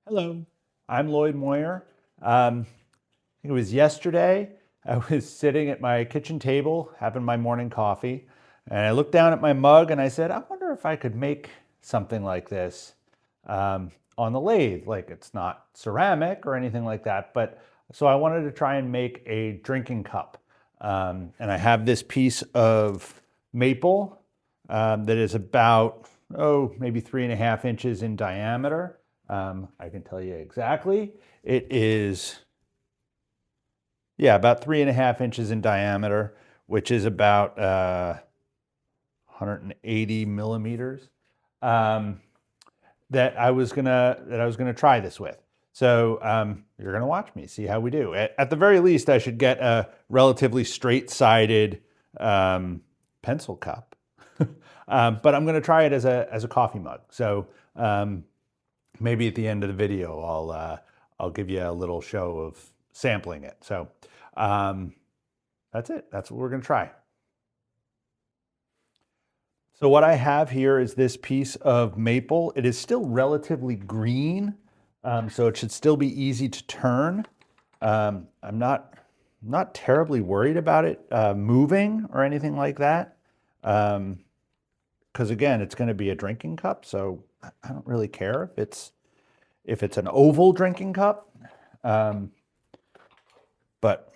Hello, I'm Lloyd Moyer. It was yesterday. I was sitting at my kitchen table having my morning coffee, and I looked down at my mug and I said, I wonder if I could make something like this on the lathe. Like, it's not ceramic or anything like that, but so I wanted to try and make a drinking cup. And I have this piece of maple that is about, maybe 3.5 inches in diameter. I can tell you exactly. It is, yeah, about 3.5 inches in diameter, which is about 180 millimeters. That I was gonna try this with. So you're gonna watch me see how we do. At the very least, I should get a relatively straight-sided pencil cup, but I'm gonna try it as a coffee mug. So maybe at the end of the video, I'll give you a little show of sampling it. So that's it. That's what we're gonna try. So what I have here is this piece of maple. It is still relatively green, so it should still be easy to turn. I'm not terribly worried about it moving or anything like that, because again, it's going to be a drinking cup, so I don't really care if it's an oval drinking cup. But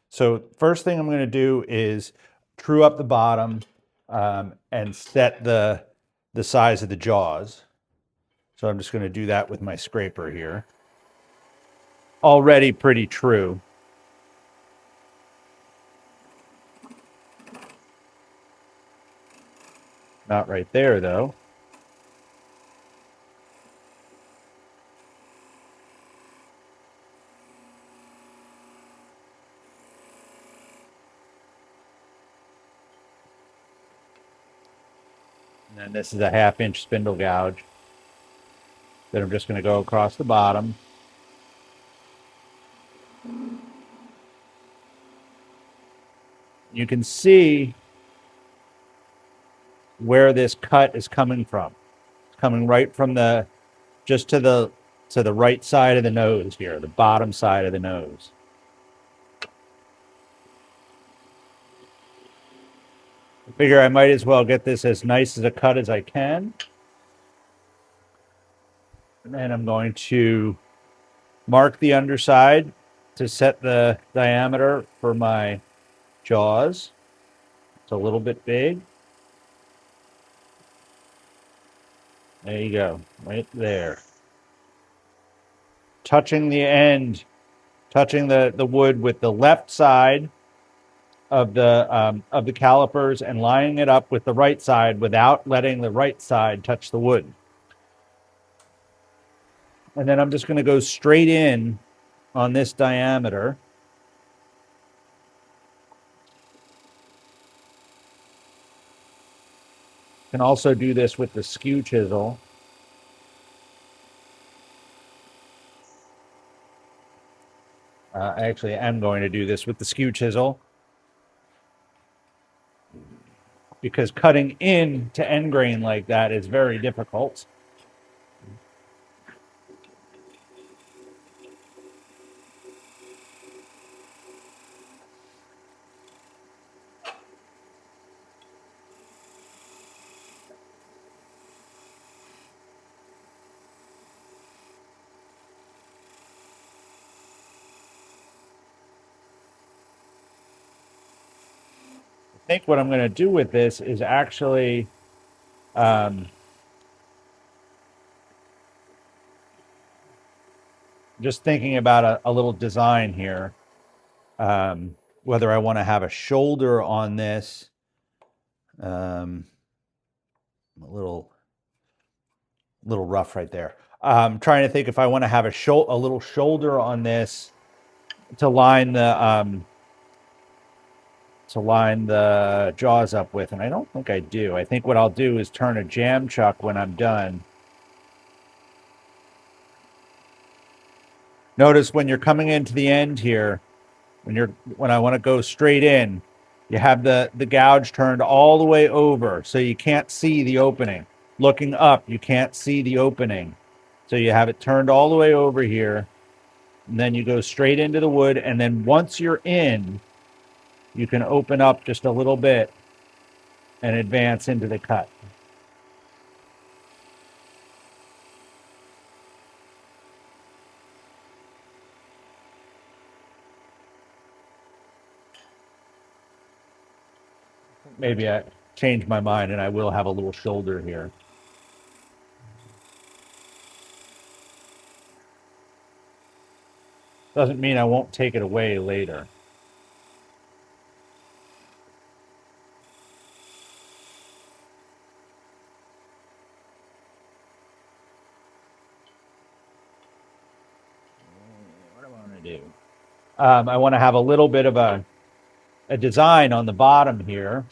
so first thing I'm going to do is true up the bottom and set the size of the jaws. So I'm just going to do that with my scraper here. Already pretty true. Not right there, though. And then this is a 1/2 inch spindle gouge that I'm just going to go across the bottom. You can see where this cut is coming from. It's coming right from just to the right side of the nose here, the bottom side of the nose. I figure I might as well get this as nice as a cut as I can. And then I'm going to mark the underside to set the diameter for my jaws. It's a little bit big. There you go, right there. Touching the end, touching the wood with the left side of the calipers and lining it up with the right side without letting the right side touch the wood. And then I'm just going to go straight in on this diameter. Can also do this with the skew chisel. I actually am going to do this with the skew chisel because cutting in to end grain like that is very difficult. I think what I'm going to do with this is actually just thinking about a little design here. Whether I want to have a shoulder on this, a little rough right there. I'm trying to think if I want to have a little shoulder on this to line the jaws up with, and I don't think I do. I think what I'll do is turn a jam chuck when I'm done. Notice when you're coming into the end here, when I want to go straight in, you have the gouge turned all the way over so you can't see the opening. Looking up, you can't see the opening. So you have it turned all the way over here, and then you go straight into the wood. And then once you're in, you can open up just a little bit and advance into the cut. Maybe I changed my mind and I will have a little shoulder here. Doesn't mean I won't take it away later. What do I want to do? I want to have a little bit of a design on the bottom here.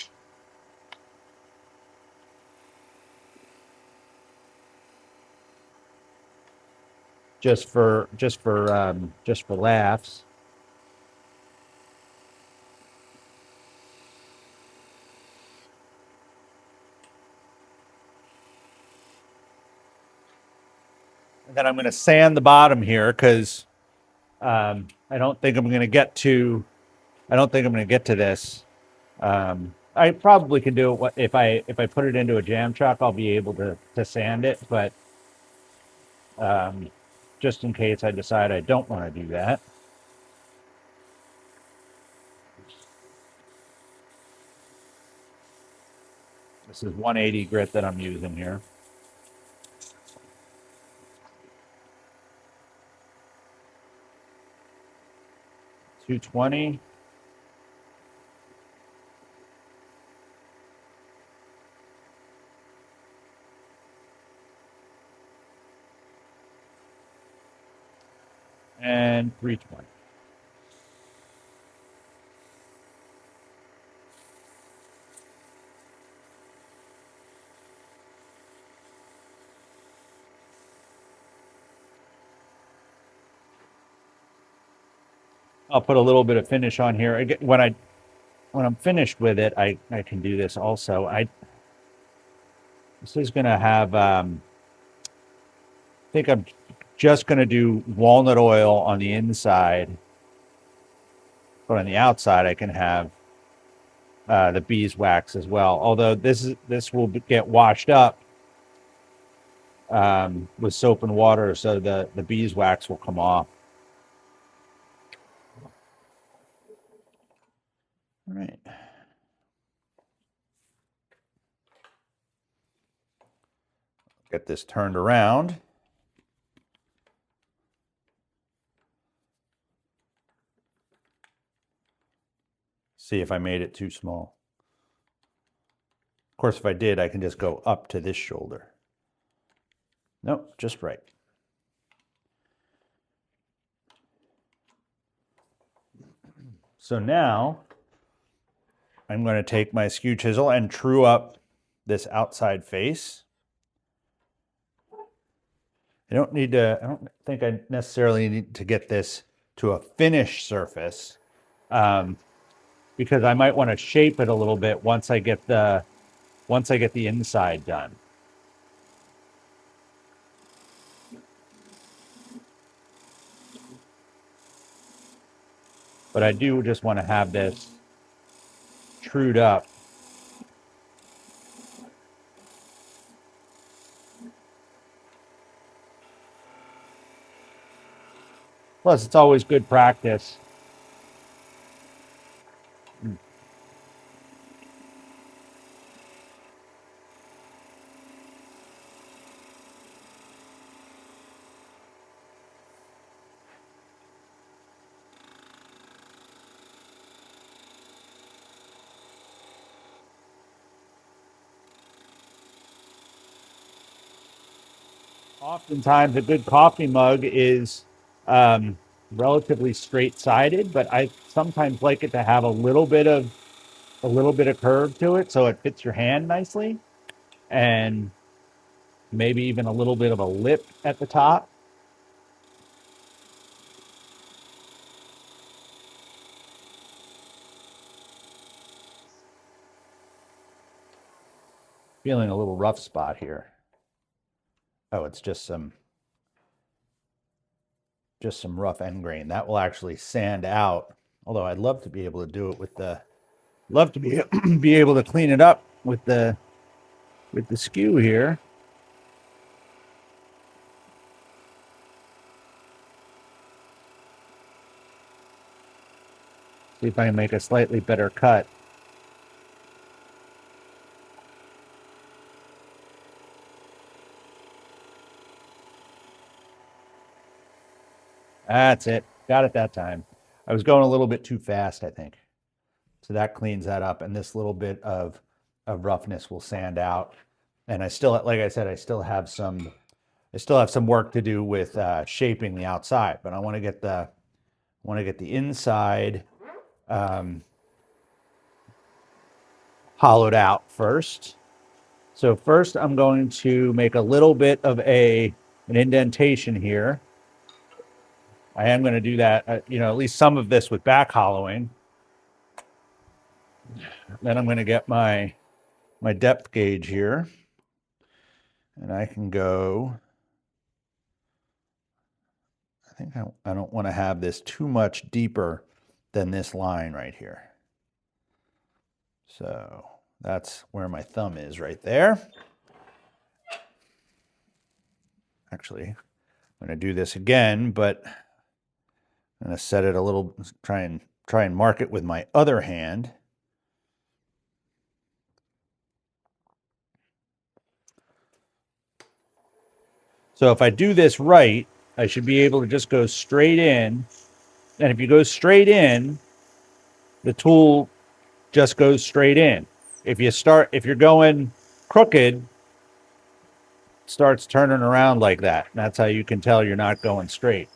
Just for laughs. And then I'm going to sand the bottom here because I don't think I'm going to get to. I don't think I'm going to get to this. I probably can do it if I put it into a jam chuck. I'll be able to sand it, but just in case I decide I don't want to do that. This is 180 grit that I'm using here. 220. And 320. I'll put a little bit of finish on here. When I'm finished with it, I can do this also. This is gonna have I think I'm just gonna do walnut oil on the inside, but on the outside I can have the beeswax as well. Although this will get washed up with soap and water, so the beeswax will come off. All right. Get this turned around. See if I made it too small. Of course, if I did, I can just go up to this shoulder. Nope, just right. So now I'm going to take my skew chisel and true up this outside face. I don't think I necessarily need to get this to a finished surface because I might want to shape it a little bit once I get the inside done. But I do just want to have this trued up. Plus, it's always good practice. Oftentimes, a good coffee mug is relatively straight-sided, but I sometimes like it to have a little bit of curve to it, so it fits your hand nicely, and maybe even a little bit of a lip at the top. Feeling a little rough spot here. Oh, it's just some just some rough end grain. That will actually sand out. Although I'd love to be able to do it with the, love to be able to clean it up with the skew here. See if I can make a slightly better cut. That's it. Got it that time. I was going a little bit too fast, I think. So that cleans that up, and this little bit of roughness will sand out. And I still, like I said, I still have some work to do with shaping the outside, but I want to get the inside hollowed out first. So first, I'm going to make a little bit of an indentation here. I am going to do that, at least some of this with back hollowing. Then I'm going to get my depth gauge here, and I can go. I think I don't want to have this too much deeper than this line right here. So that's where my thumb is right there. Actually, I'm going to do this again, but I'm going to set it a little, try and mark it with my other hand. So if I do this right, I should be able to just go straight in. And if you go straight in, the tool just goes straight in. If you're going crooked, it starts turning around like that. That's how you can tell you're not going straight.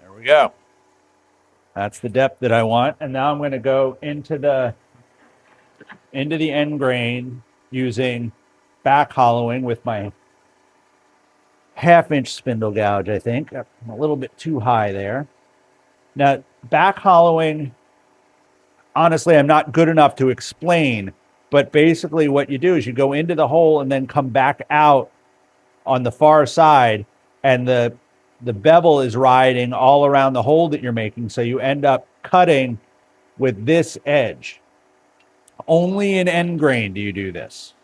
There we go. That's the depth that I want. And now I'm going to go into the end grain using back hollowing with my 1/2 inch spindle gouge, I think. I'm a little bit too high there. Now, back hollowing, honestly, I'm not good enough to explain, but basically what you do is you go into the hole and then come back out on the far side, and the bevel is riding all around the hole that you're making, so you end up cutting with this edge. Only in end grain do you do this.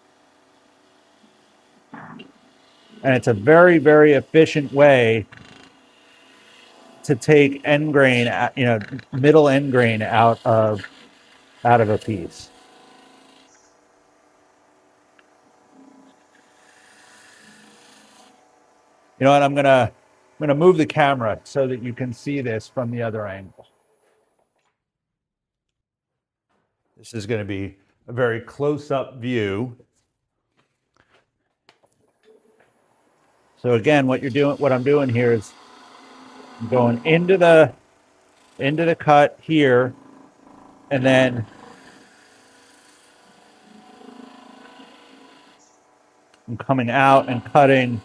And it's a very, very efficient way to take end grain, middle end grain out of a piece. You know what? I'm gonna move the camera so that you can see this from the other angle. This is going to be a very close-up view. So again, what I'm doing here is I'm going into the cut here, and then I'm coming out and cutting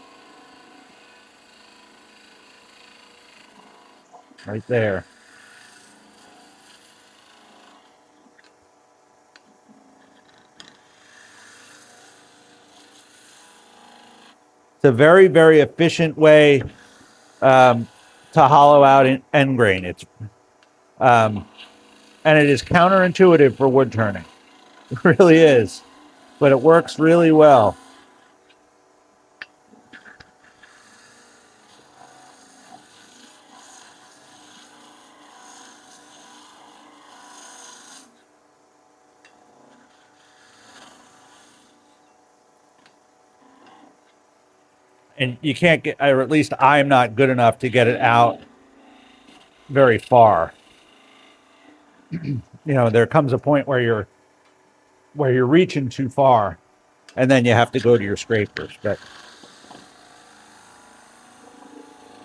right there. It's a very, very efficient way to hollow out end grain. It's and it is counterintuitive for wood turning. It really is, but it works really well. And you can't get, or at least I'm not good enough to get it out very far. There comes a point where you're reaching too far, and then you have to go to your scrapers.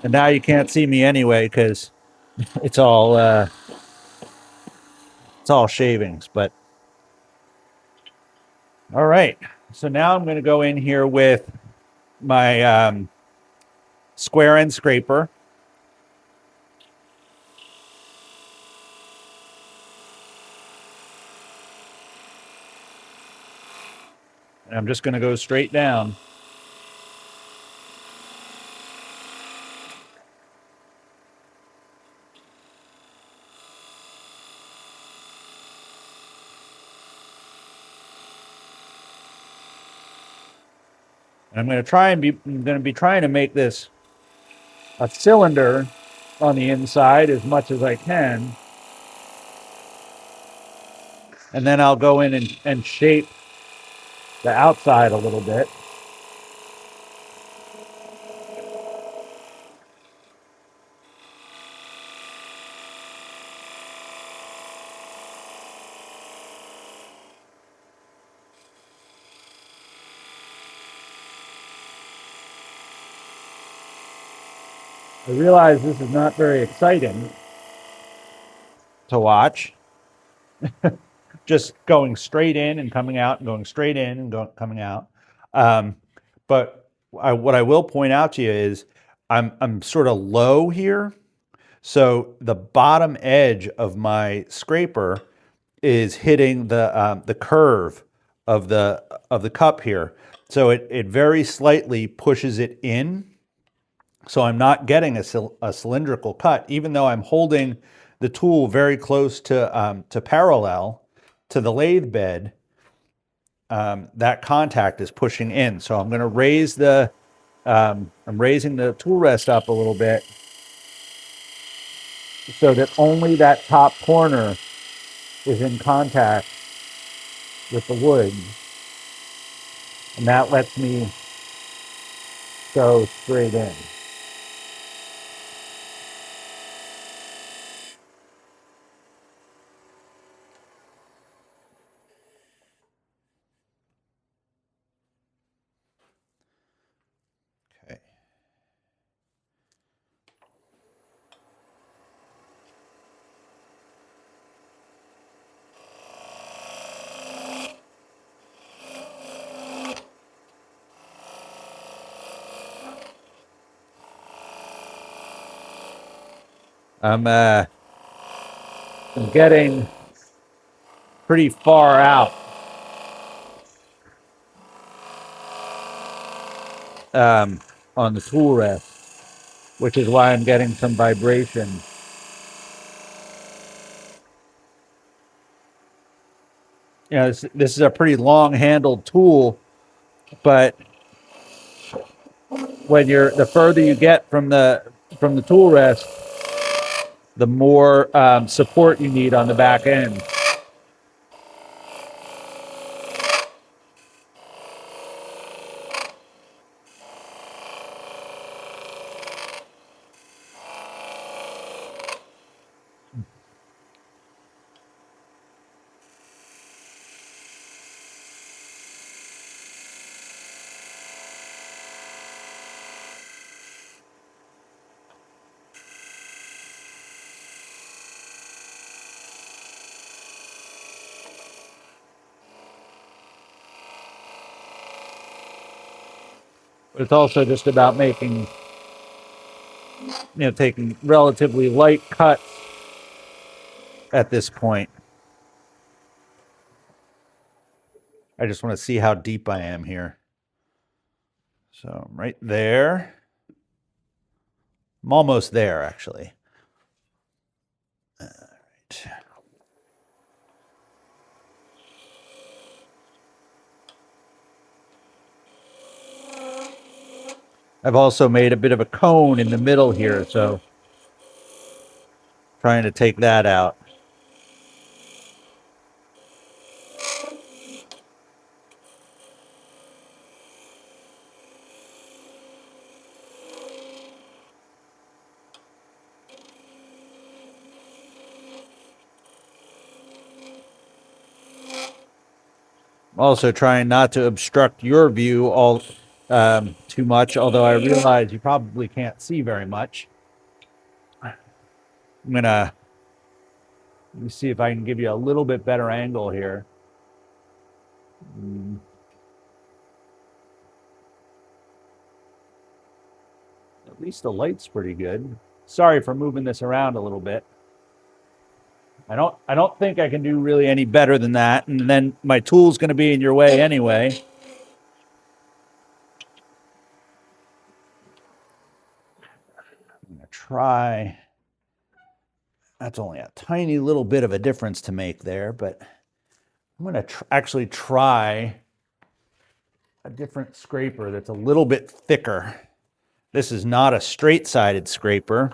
And now you can't see me anyway because it's all shavings. But all right, so now I'm going to go in here with my square end scraper. And I'm just going to go straight down. And I'm going to be trying to make this a cylinder on the inside as much as I can. And then I'll go in and shape the outside a little bit. I realize this is not very exciting to watch. Just going straight in and coming out, and going straight in and coming out. But what I will point out to you is I'm sort of low here. So the bottom edge of my scraper is hitting the curve of the cup here. So it very slightly pushes it in. So I'm not getting a cylindrical cut, even though I'm holding the tool very close to parallel to the lathe bed. That contact is pushing in. So I'm going to raise I'm raising the tool rest up a little bit so that only that top corner is in contact with the wood. And that lets me go straight in. Okay. I'm getting pretty far out on the tool rest, which is why I'm getting some vibration. You know, this is a pretty long-handled tool, but when the further you get from the tool rest, the more support you need on the back end. But it's also just about making, taking relatively light cuts at this point. I just want to see how deep I am here. So I'm right there. I'm almost there, actually. All right. I've also made a bit of a cone in the middle here, so trying to take that out. Also trying not to obstruct your view too much, although I realize you probably can't see very much. Let me see if I can give you a little bit better angle here. At least the light's pretty good. Sorry for moving this around a little bit. I don't think I can do really any better than that. And then my tool's going to be in your way anyway. I'm going to try. That's only a tiny little bit of a difference to make there, but I'm going to actually try a different scraper that's a little bit thicker. This is not a straight-sided scraper.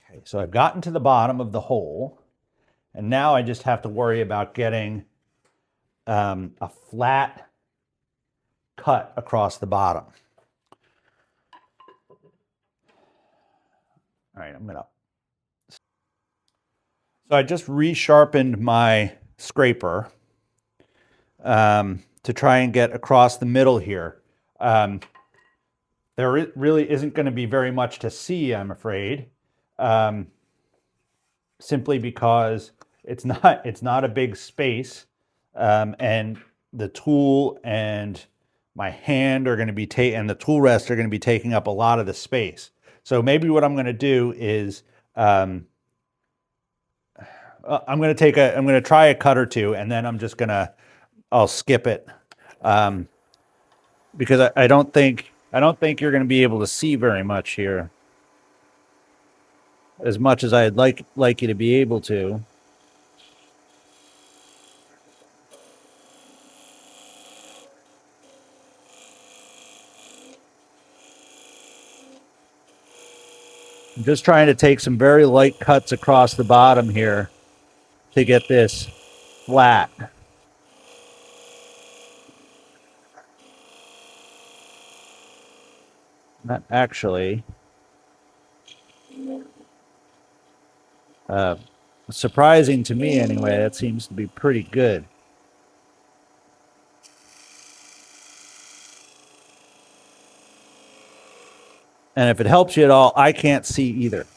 Okay, so I've gotten to the bottom of the hole, and now I just have to worry about getting a flat cut across the bottom. All right, So I just resharpened my scraper to try and get across the middle here. There really isn't going to be very much to see, I'm afraid, simply because it's not a big space, and the tool and my hand are going to be and the tool rest are going to be taking up a lot of the space. So maybe what I'm going to do is I'm going to try a cut or two, and then I'll skip it, because I don't think you're going to be able to see very much here, as much as I'd like you to be able to. I'm just trying to take some very light cuts across the bottom here to get this flat. Not actually. Surprising to me anyway, that seems to be pretty good. And if it helps you at all, I can't see either,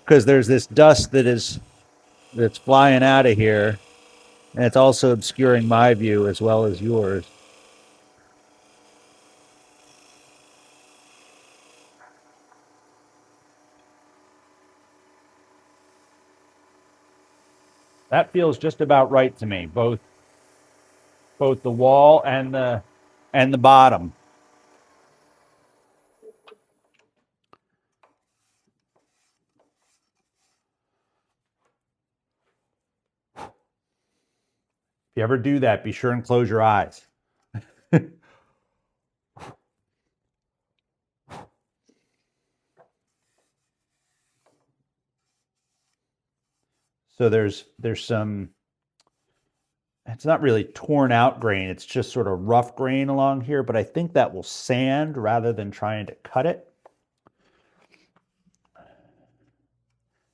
because there's this dust that's flying out of here, and it's also obscuring my view as well as yours. That feels just about right to me, both the wall and the bottom. If you ever do that, be sure and close your eyes. So there's some, it's not really torn out grain, it's just sort of rough grain along here, but I think that will sand rather than trying to cut it.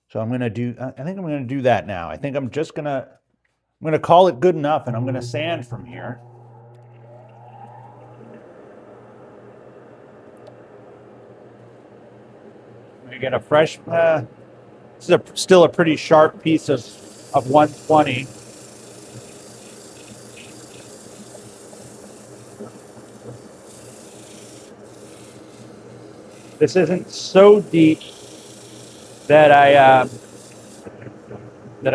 So I think I'm going to do that now. I think I'm going to call it good enough, and I'm going to sand from here. I'm going to get a fresh, this is still a pretty sharp piece of 120. This isn't so deep that I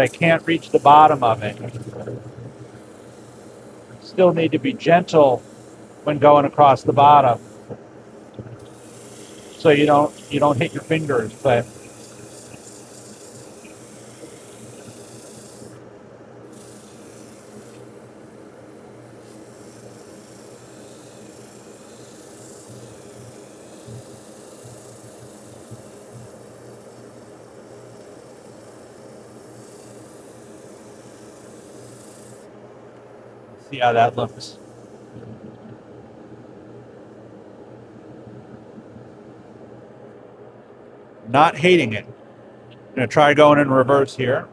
can't reach the bottom of it. Still need to be gentle when going across the bottom, so you don't hit your fingers. But see how that looks. Not hating it. I'm going to try going in reverse here.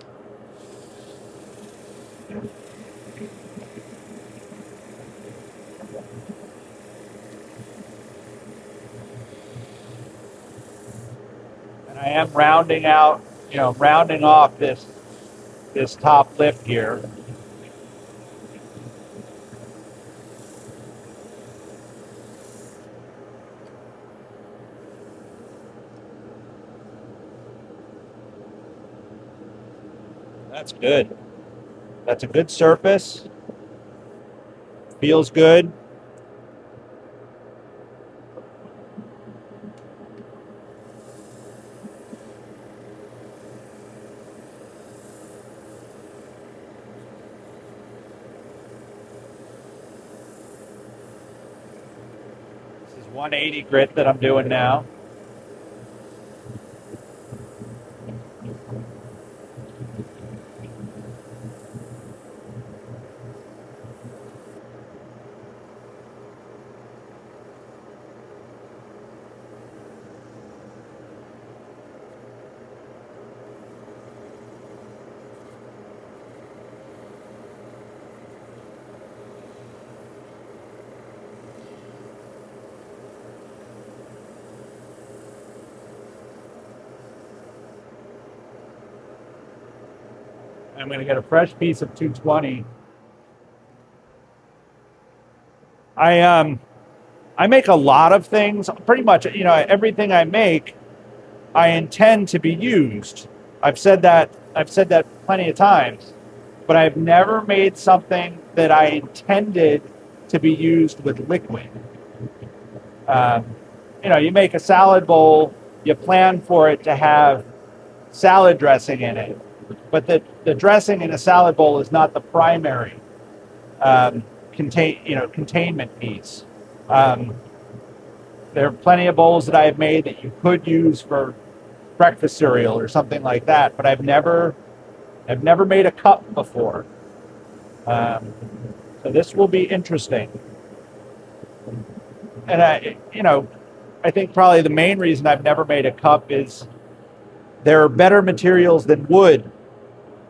And I am rounding out, rounding off this top lift here. That's good. That's a good surface. Feels good. This is 180 grit that I'm doing now. I'm going to get a fresh piece of 220. I make a lot of things. Pretty much, everything I make, I intend to be used. I've said that. I've said that plenty of times. But I've never made something that I intended to be used with liquid. Um, you make a salad bowl. You plan for it to have salad dressing in it, but the dressing in a salad bowl is not the primary containment piece. Um, there are plenty of bowls that I have made that you could use for breakfast cereal or something like that, but I've never made a cup before. So this will be interesting. And I think probably the main reason I've never made a cup is there are better materials than wood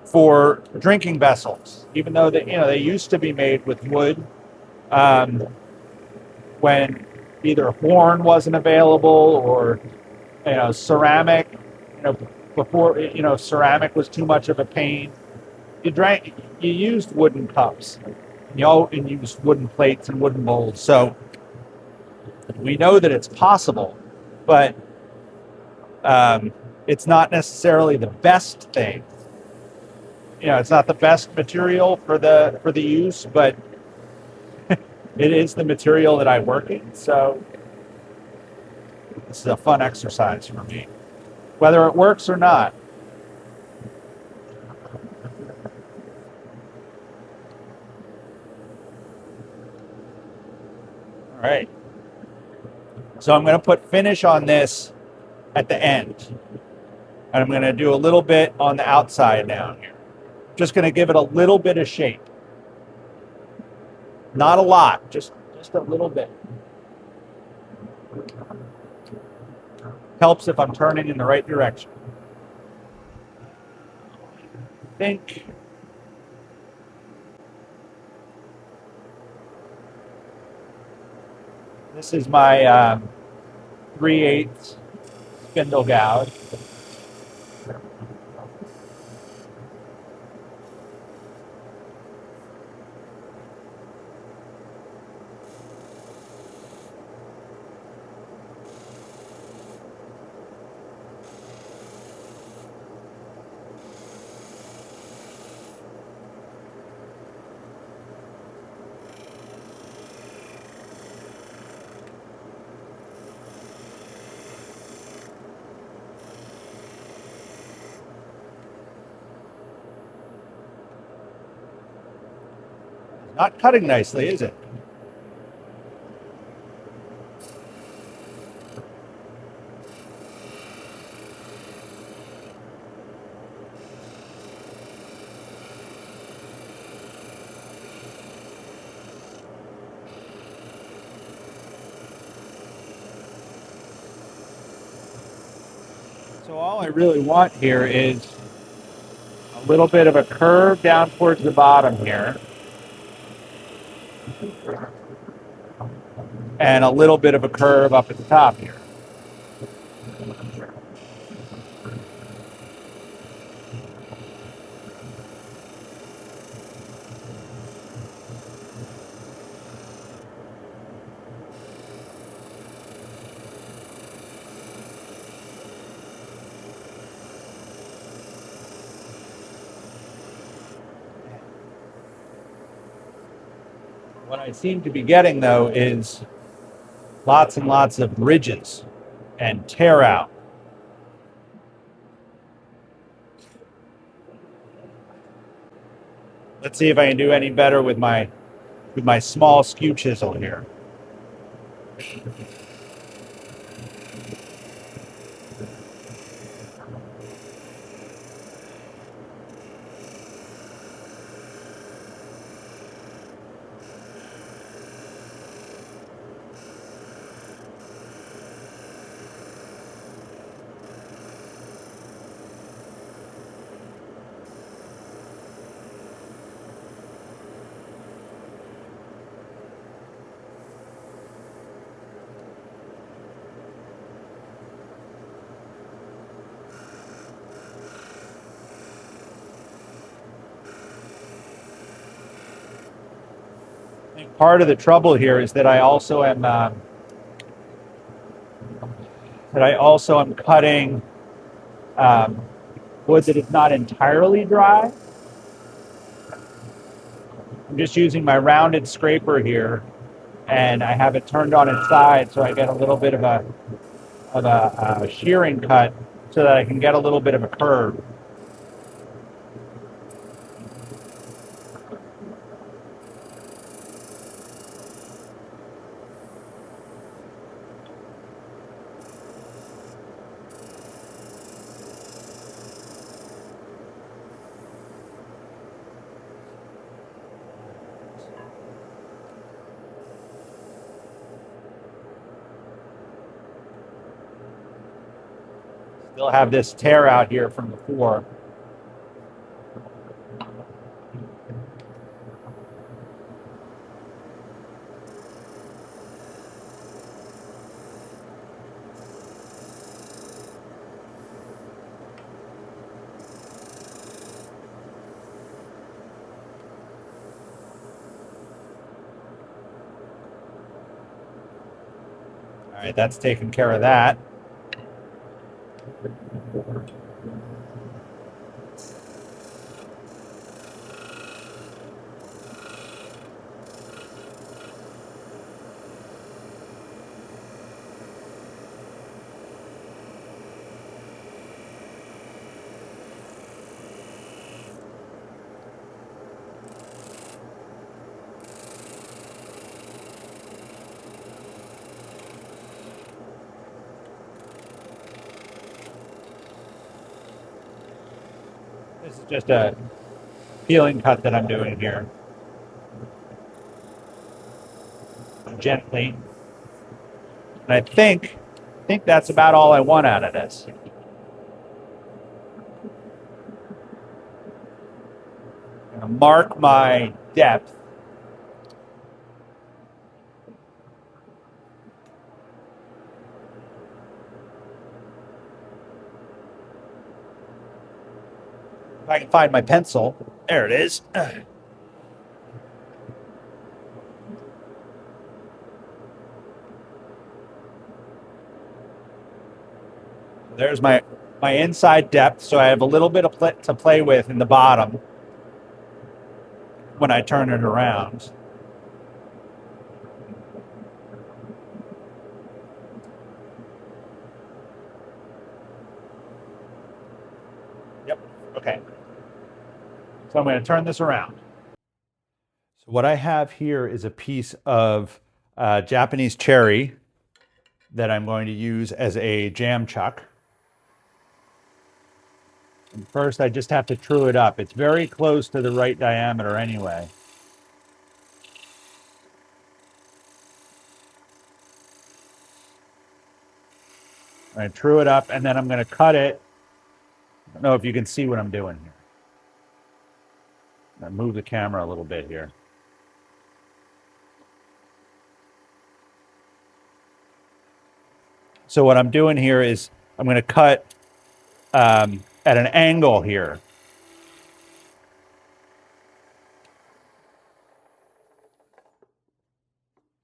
for drinking vessels, even though they used to be made with wood when either horn wasn't available or ceramic. Before ceramic was too much of a pain. You used wooden cups. And used wooden plates and wooden bowls. So we know that it's possible, but it's not necessarily the best thing. It's not the best material for the use, but it is the material that I work in. So this is a fun exercise for me, whether it works or not. All right. So I'm going to put finish on this at the end. And I'm going to do a little bit on the outside down here. Just going to give it a little bit of shape. Not a lot, just a little bit. Helps if I'm turning in the right direction. I think this is my 3/8 spindle gouge. Not cutting nicely, is it? So all I really want here is a little bit of a curve down towards the bottom here, and a little bit of a curve up at the top here. What I seem to be getting, though, is lots and lots of ridges and tear out. Let's see if I can do any better with my small skew chisel here. I think part of the trouble here is that I also am cutting wood that is not entirely dry. I'm just using my rounded scraper here, and I have it turned on its side so I get a little bit of a shearing cut so that I can get a little bit of a curve. Still have this tear out here from before. All right, that's taken care of that. This is just a peeling cut that I'm doing here. Gently. And I think that's about all I want out of this. I'm gonna mark my depth. If I can find my pencil. There it is. There's my inside depth, so I have a little bit to play with in the bottom when I turn it around. Yep, okay. So I'm going to turn this around. So what I have here is a piece of Japanese cherry that I'm going to use as a jam chuck. And first, I just have to true it up. It's very close to the right diameter anyway. I'm going to true it up, and then I'm going to cut it. I don't know if you can see what I'm doing here. I'm going to move the camera a little bit here. So what I'm doing here is I'm going to cut at an angle here.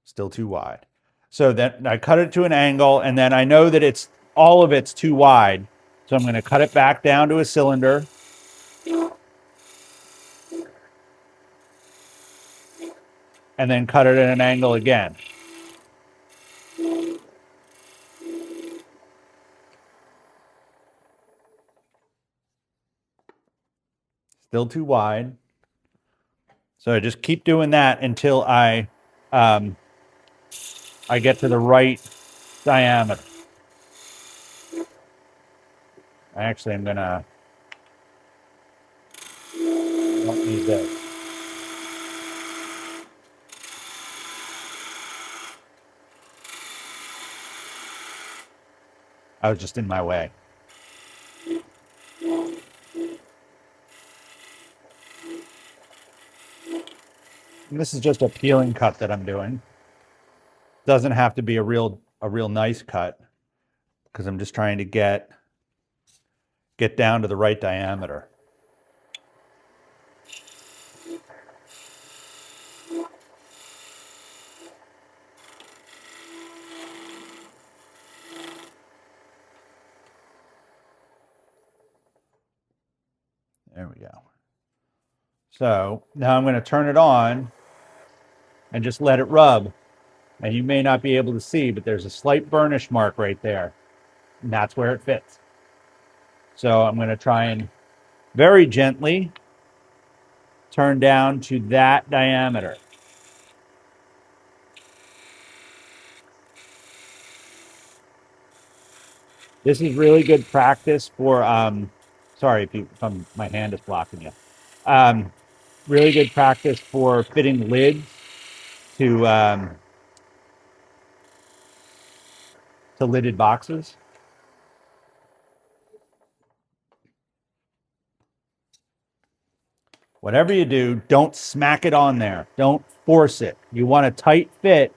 Still too wide. So then I cut it to an angle, and then I know that all of it's too wide. So I'm going to cut it back down to a cylinder. And then cut it at an angle again. Still too wide. So I just keep doing that until I get to the right diameter. Actually, I'm gonna don't need this. I was just in my way. And this is just a peeling cut that I'm doing. Doesn't have to be a real nice cut, because I'm just trying to get down to the right diameter. There we go. So now I'm going to turn it on and just let it rub. And you may not be able to see, but there's a slight burnish mark right there. And that's where it fits. So I'm going to try and very gently turn down to that diameter. This is really good practice for, sorry if my hand is blocking you. Really good practice for fitting lids to lidded boxes. Whatever you do, don't smack it on there. Don't force it. You want a tight fit,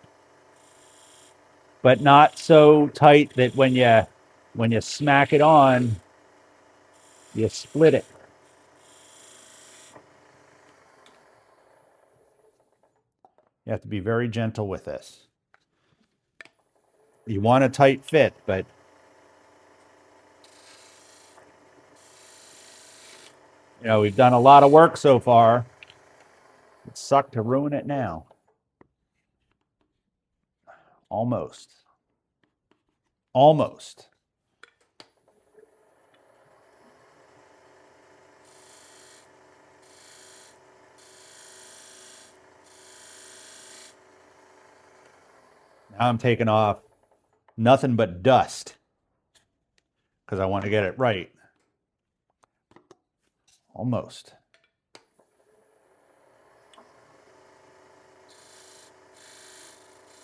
but not so tight that when you smack it on, you split it. You have to be very gentle with this. You want a tight fit, but we've done a lot of work so far. It sucked to ruin it now. Almost. Almost. Now I'm taking off nothing but dust because I want to get it right. Almost.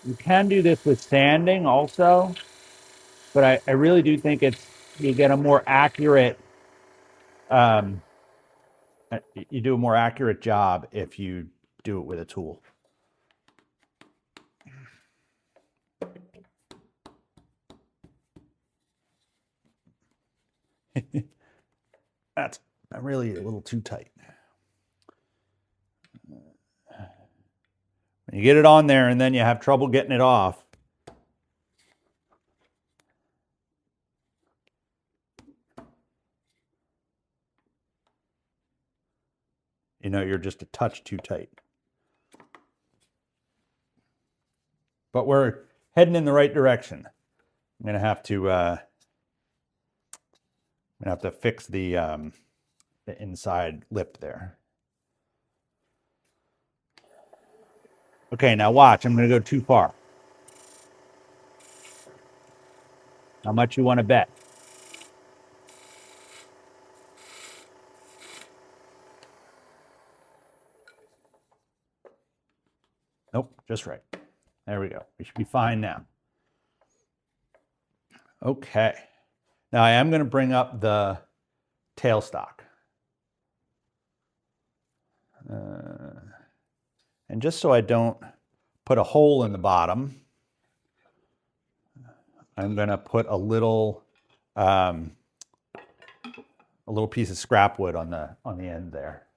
You can do this with sanding also, but I really do think you get a more accurate, you do a more accurate job if you do it with a tool. That's really a little too tight. When you get it on there and then you have trouble getting it off, you're just a touch too tight. But we're heading in the right direction. I'm gonna have to fix the inside lip there. Okay, now watch. I'm gonna go too far. How much you want to bet? Nope, just right. There we go. We should be fine now. Okay. Now I am going to bring up the tailstock. And just so I don't put a hole in the bottom, I'm going to put a little piece of scrap wood on the end there.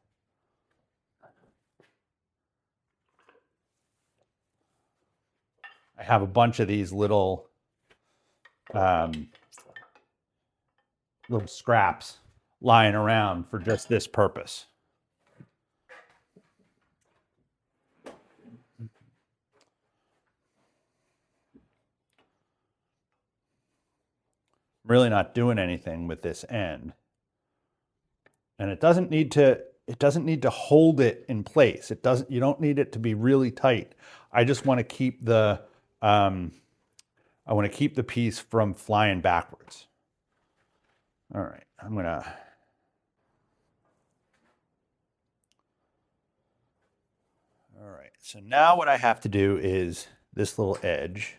I have a bunch of these little scraps lying around for just this purpose. I'm really not doing anything with this end. And it doesn't need to hold it in place. You don't need it to be really tight. I just want to keep the piece from flying backwards. All right, all right, so now what I have to do is this little edge.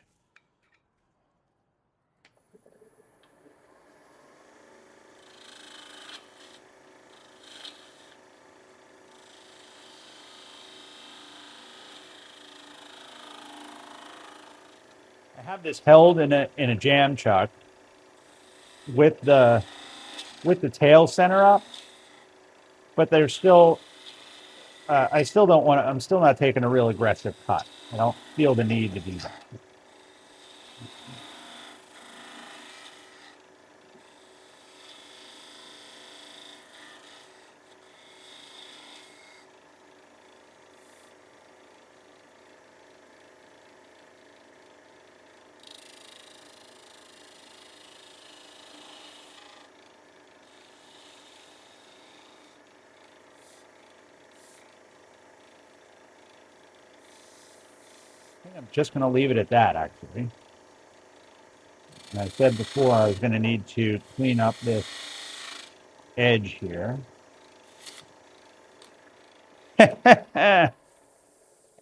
I have this held in a jam chuck with the tail center up, but there's still I still don't want to. I'm still not taking a real aggressive cut. I don't feel the need to do that. I think I'm just going to leave it at that, actually. And I said before I was going to need to clean up this edge here.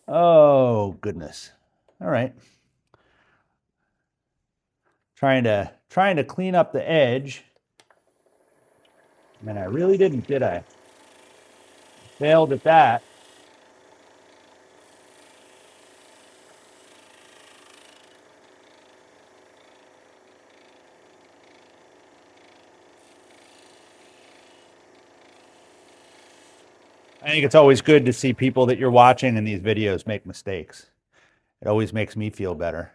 Oh, goodness. All right. Trying to clean up the edge. And I really didn't, did I? Failed at that. I think it's always good to see people that you're watching in these videos make mistakes. It always makes me feel better.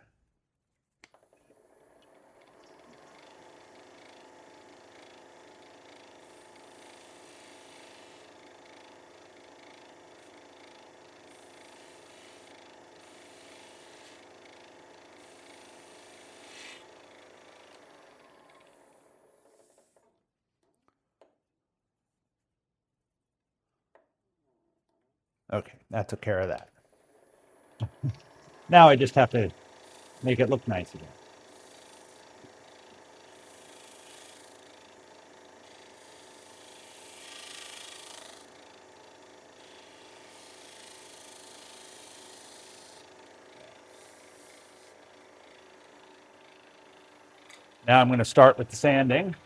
Okay, that took care of that. Now I just have to make it look nice again. Now I'm going to start with the sanding.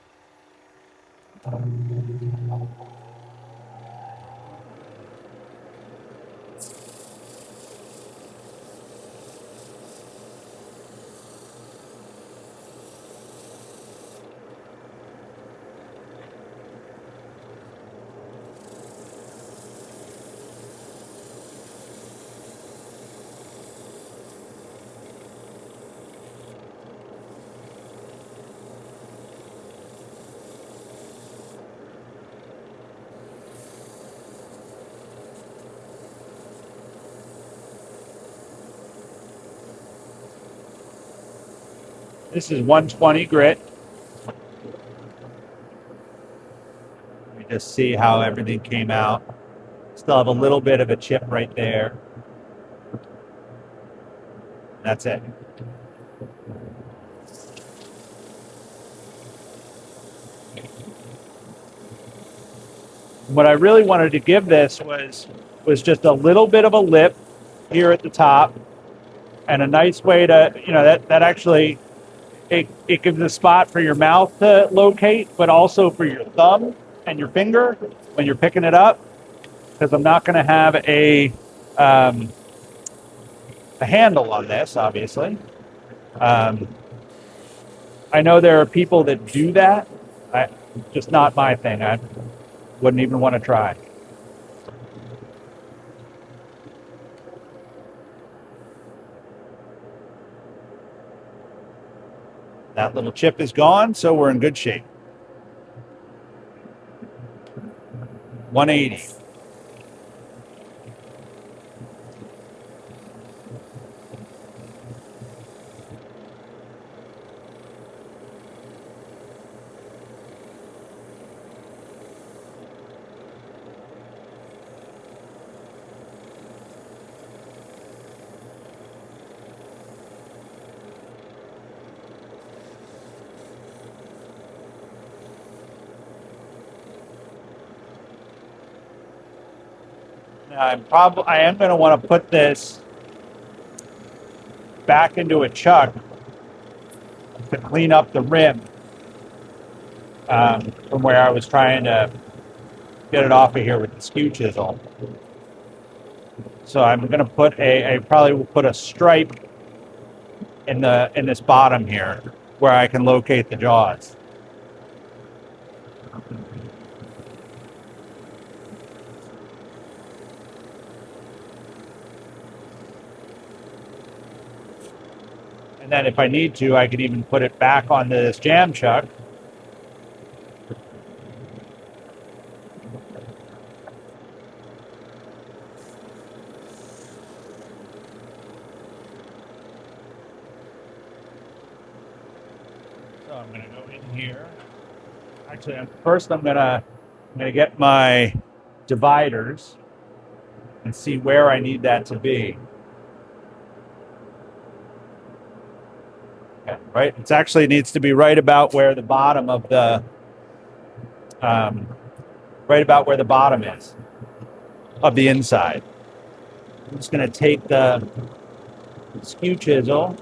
This is 120 grit. Let me just see how everything came out. Still have a little bit of a chip right there. That's it. What I really wanted to give this was just a little bit of a lip here at the top, and a nice way to, that actually it gives a spot for your mouth to locate, but also for your thumb and your finger when you're picking it up, because I'm not going to have a handle on this, obviously. I know there are people that do that. Just not my thing. I wouldn't even want to try. That little chip is gone, so we're in good shape. 180. Now I am going to want to put this back into a chuck to clean up the rim from where I was trying to get it off of here with the skew chisel. So I'm going to put I probably will put a stripe in this bottom here where I can locate the jaws. And then if I need to, I can even put it back onto this jam chuck. So I'm going to go in here. Actually, first I'm going to get my dividers and see where I need that to be. Okay, right, it actually needs to be right about where the bottom of the right about where the bottom is of the inside. I'm just going to take the skew chisel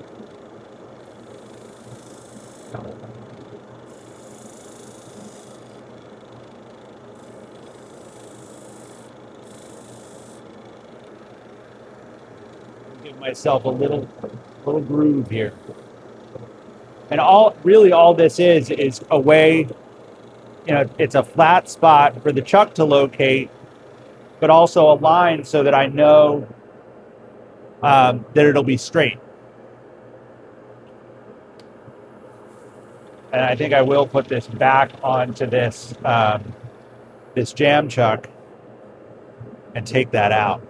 and give myself a little groove here. And all this is a way, it's a flat spot for the chuck to locate, but also a line so that I know that it'll be straight. And I think I will put this back onto this this jam chuck and take that out.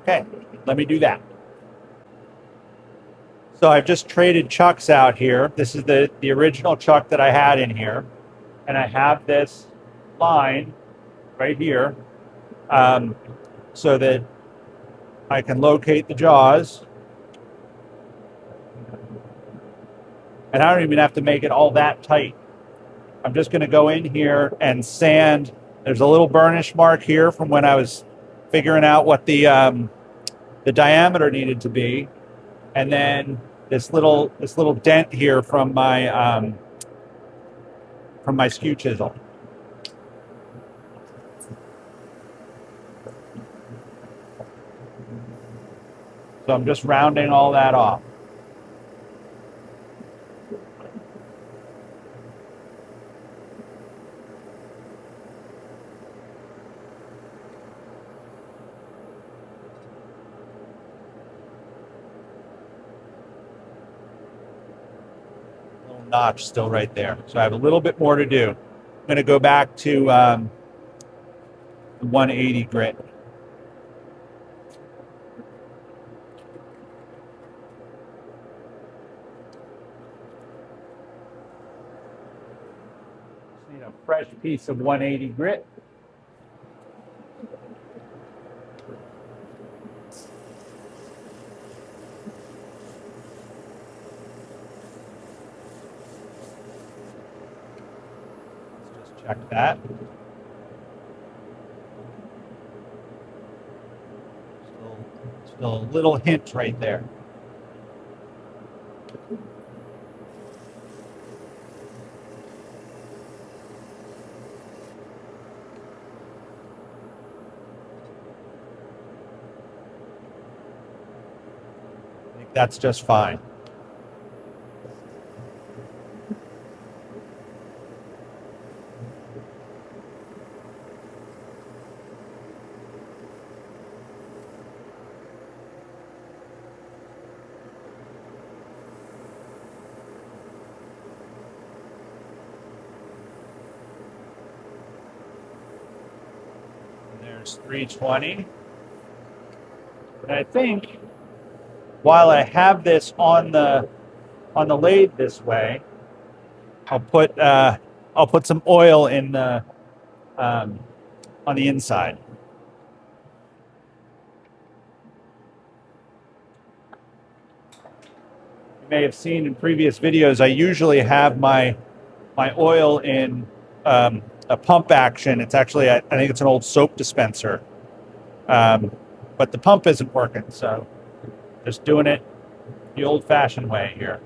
Okay, let me do that. So I've just traded chucks out here. This is the original chuck that I had in here. And I have this line right here so that I can locate the jaws. And I don't even have to make it all that tight. I'm just going to go in here and sand. There's a little burnish mark here from when I was figuring out what the diameter needed to be, and then this little dent here from my skew chisel. So I'm just rounding all that off. Notch still right there. So I have a little bit more to do. I'm going to go back to the 180 grit. Just need a fresh piece of 180 grit. Check that. Just a A little hint right there. I think that's just fine. There's 320. And I think while I have this on the lathe this way, I'll put some oil in the on the inside. You may have seen in previous videos, I usually have my oil in a pump action. It's actually, I think it's an old soap dispenser, but the pump isn't working, so just doing it the old-fashioned way here.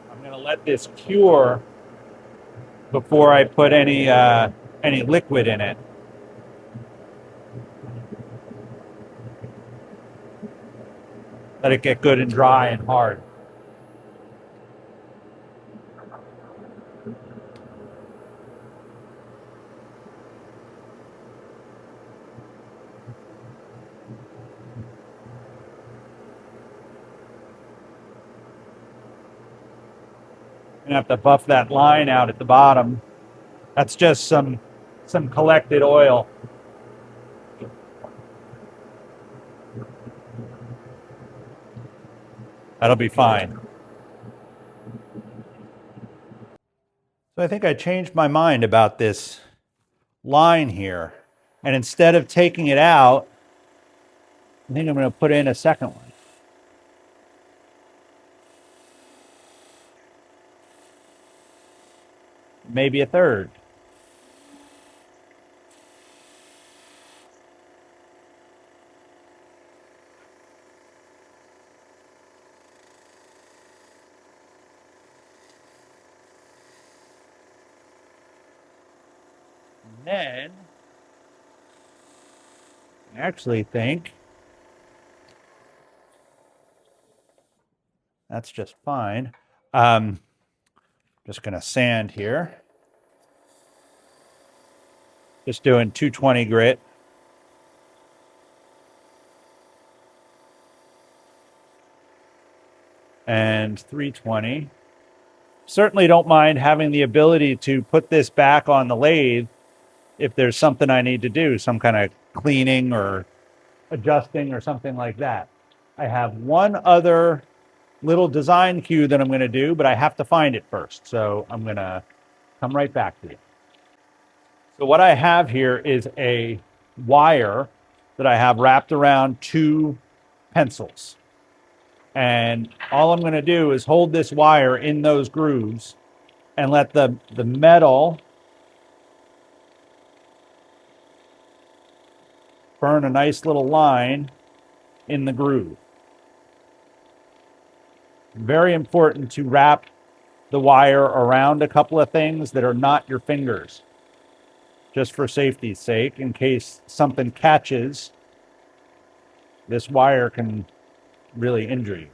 I'm going to let this cure before I put any liquid in it. Let it get good and dry and hard. I'm gonna have to buff that line out at the bottom. That's just some collected oil. That'll be fine. So I think I changed my mind about this line here. And instead of taking it out, I think I'm going to put in a second one. Maybe a third. And then I actually think that's just fine. Just going to sand here. Just doing 220 grit. And 320. Certainly don't mind having the ability to put this back on the lathe if there's something I need to do, some kind of cleaning or adjusting or something like that. I have one other little design cue that I'm going to do, but I have to find it first. So I'm going to come right back to you. So what I have here is a wire that I have wrapped around two pencils. And all I'm going to do is hold this wire in those grooves and let the metal burn a nice little line in the groove. Very important to wrap the wire around a couple of things that are not your fingers, just for safety's sake. In case something catches, this wire can really injure you.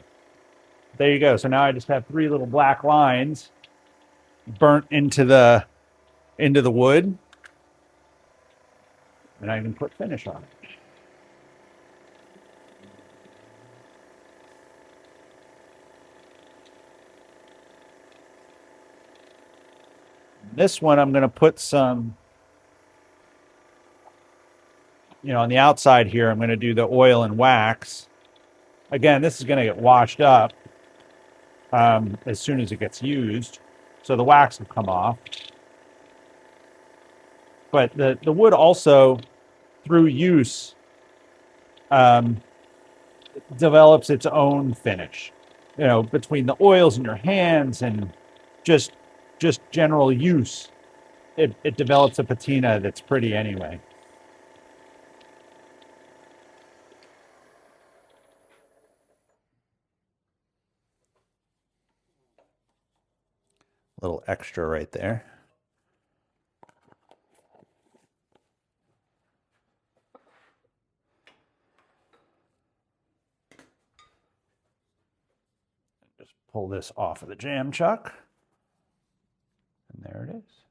There you go. So now I just have three little black lines burnt into the wood, and I can put finish on it. This one I'm going to put some, on the outside here, I'm going to do the oil and wax. Again, this is going to get washed up as soon as it gets used, so the wax will come off. But the wood also, through use, develops its own finish. You know, between the oils in your hands and just just general use, it develops a patina that's pretty anyway. A little extra right there. Just pull this off of the jam chuck. And there it is.